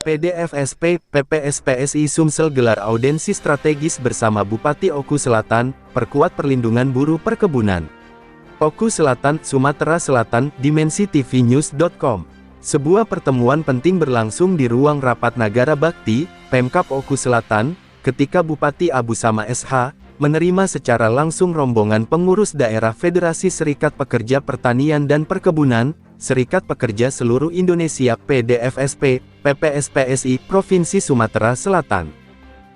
PDFSP, PPSPSI Sumsel gelar audensi strategis bersama Bupati Oku Selatan, perkuat perlindungan buruh perkebunan. Oku Selatan, Sumatera Selatan, DimensiTVNews.com. Sebuah pertemuan penting berlangsung di ruang rapat Nagara Bakti, Pemkab Oku Selatan, ketika Bupati Abu Sama SH, menerima secara langsung rombongan pengurus daerah Federasi Serikat Pekerja Pertanian dan Perkebunan, Serikat Pekerja Seluruh Indonesia PDFSP, PPSPSI, Provinsi Sumatera Selatan.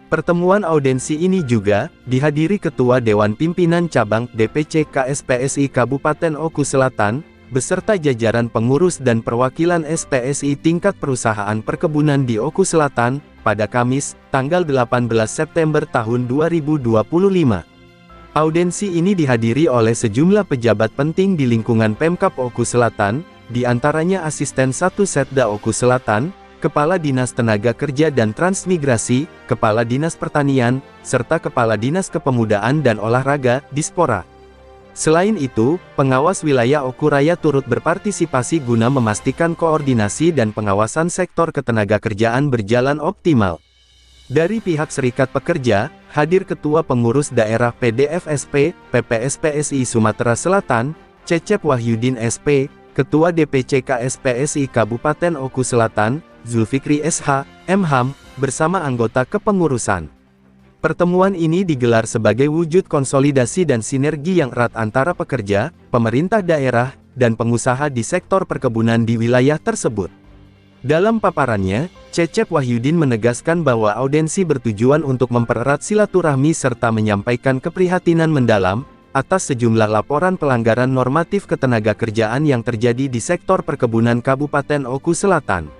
Pertemuan audensi ini juga dihadiri Ketua Dewan Pimpinan Cabang DPC KSPSI Kabupaten Oku Selatan, beserta jajaran pengurus dan perwakilan SPSI tingkat perusahaan perkebunan di Oku Selatan, pada Kamis, tanggal 18 September tahun 2025. Audensi ini dihadiri oleh sejumlah pejabat penting di lingkungan Pemkab Oku Selatan, di antaranya Asisten 1 Setda Oku Selatan, Kepala Dinas Tenaga Kerja dan Transmigrasi, Kepala Dinas Pertanian, serta Kepala Dinas Kepemudaan dan Olahraga, Dispora. Selain itu, pengawas wilayah Oku Raya turut berpartisipasi guna memastikan koordinasi dan pengawasan sektor ketenagakerjaan berjalan optimal. Dari pihak Serikat Pekerja, hadir Ketua Pengurus Daerah PDFSP, PPSPSI Sumatera Selatan, Cecep Wahyudin SP, Ketua DPC KSPSI Kabupaten Oku Selatan, Zulfikri SH, MHAM, bersama anggota kepengurusan. Pertemuan ini digelar sebagai wujud konsolidasi dan sinergi yang erat antara pekerja, pemerintah daerah, dan pengusaha di sektor perkebunan di wilayah tersebut. Dalam paparannya, Cecep Wahyudin menegaskan bahwa audensi bertujuan untuk mempererat silaturahmi serta menyampaikan keprihatinan mendalam atas sejumlah laporan pelanggaran normatif ketenagakerjaan yang terjadi di sektor perkebunan Kabupaten Oku Selatan.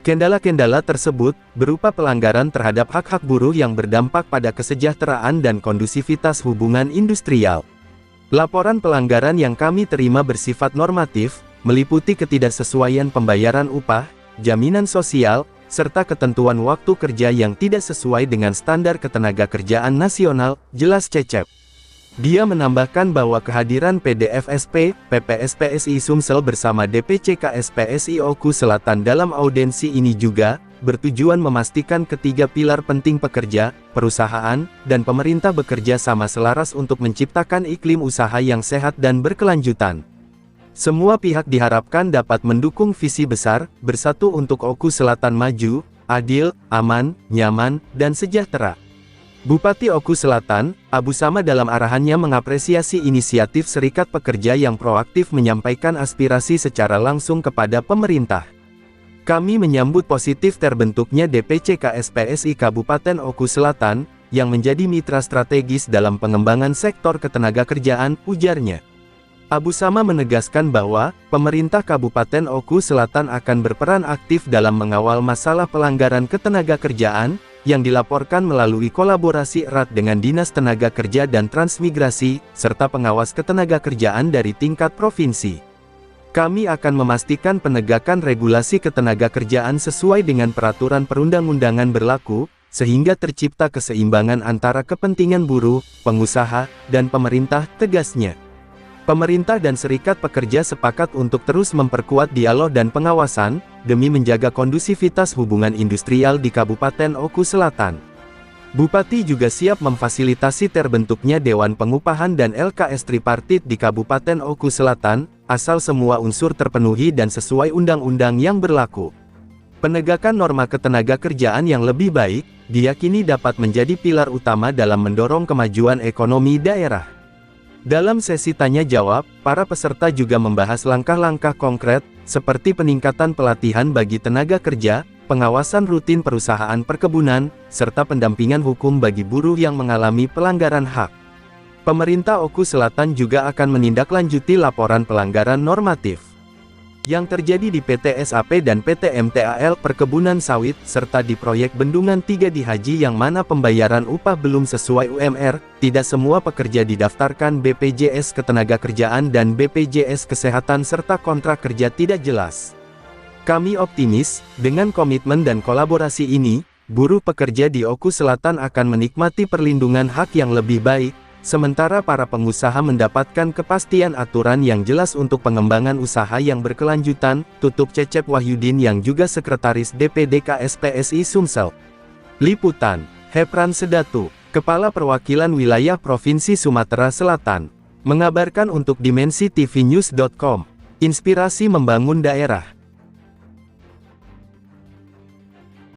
Kendala-kendala tersebut berupa pelanggaran terhadap hak-hak buruh yang berdampak pada kesejahteraan dan kondusivitas hubungan industrial. Laporan pelanggaran yang kami terima bersifat normatif, meliputi ketidaksesuaian pembayaran upah, jaminan sosial, serta ketentuan waktu kerja yang tidak sesuai dengan standar ketenagakerjaan nasional, jelas Cecep. Dia menambahkan bahwa kehadiran PDFSP, PPSPSI Sumsel bersama DPC KSPSI Oku Selatan dalam audensi ini juga bertujuan memastikan ketiga pilar penting pekerja, perusahaan, dan pemerintah bekerja sama selaras untuk menciptakan iklim usaha yang sehat dan berkelanjutan. Semua pihak diharapkan dapat mendukung visi besar, bersatu untuk Oku Selatan maju, adil, aman, nyaman, dan sejahtera. Bupati Oku Selatan, Abu Sama dalam arahannya mengapresiasi inisiatif Serikat Pekerja yang proaktif menyampaikan aspirasi secara langsung kepada pemerintah. Kami menyambut positif terbentuknya DPC KSPSI Kabupaten Oku Selatan, yang menjadi mitra strategis dalam pengembangan sektor ketenagakerjaan, ujarnya. Abu Sama menegaskan bahwa, pemerintah Kabupaten Oku Selatan akan berperan aktif dalam mengawal masalah pelanggaran ketenagakerjaan, yang dilaporkan melalui kolaborasi erat dengan Dinas Tenaga Kerja dan Transmigrasi, serta pengawas ketenagakerjaan dari tingkat provinsi. Kami akan memastikan penegakan regulasi ketenagakerjaan sesuai dengan peraturan perundang-undangan berlaku, sehingga tercipta keseimbangan antara kepentingan buruh, pengusaha, dan pemerintah, tegasnya. Pemerintah dan Serikat Pekerja sepakat untuk terus memperkuat dialog dan pengawasan, demi menjaga kondusivitas hubungan industrial di Kabupaten Oku Selatan. Bupati juga siap memfasilitasi terbentuknya Dewan Pengupahan dan LKS Tripartit di Kabupaten Oku Selatan, asal semua unsur terpenuhi dan sesuai undang-undang yang berlaku. Penegakan norma ketenagakerjaan yang lebih baik, diyakini dapat menjadi pilar utama dalam mendorong kemajuan ekonomi daerah. Dalam sesi tanya-jawab, para peserta juga membahas langkah-langkah konkret, seperti peningkatan pelatihan bagi tenaga kerja, pengawasan rutin perusahaan perkebunan, serta pendampingan hukum bagi buruh yang mengalami pelanggaran hak. Pemerintah Oku Selatan juga akan menindaklanjuti laporan pelanggaran normatif yang terjadi di PT SAP dan PT MTAL Perkebunan Sawit, serta di proyek Bendungan 3 di Haji yang mana pembayaran upah belum sesuai UMR, tidak semua pekerja didaftarkan BPJS Ketenagakerjaan dan BPJS Kesehatan serta kontrak kerja tidak jelas. Kami optimis, dengan komitmen dan kolaborasi ini, buruh pekerja di Oku Selatan akan menikmati perlindungan hak yang lebih baik, Sementara para pengusaha mendapatkan kepastian aturan yang jelas untuk pengembangan usaha yang berkelanjutan, tutup Cecep Wahyudin yang juga Sekretaris DPD KSPSI Sumsel. Liputan, Hepran Sedatu, Kepala Perwakilan Wilayah Provinsi Sumatera Selatan, mengabarkan untuk Dimensi TV News.com. Inspirasi membangun daerah.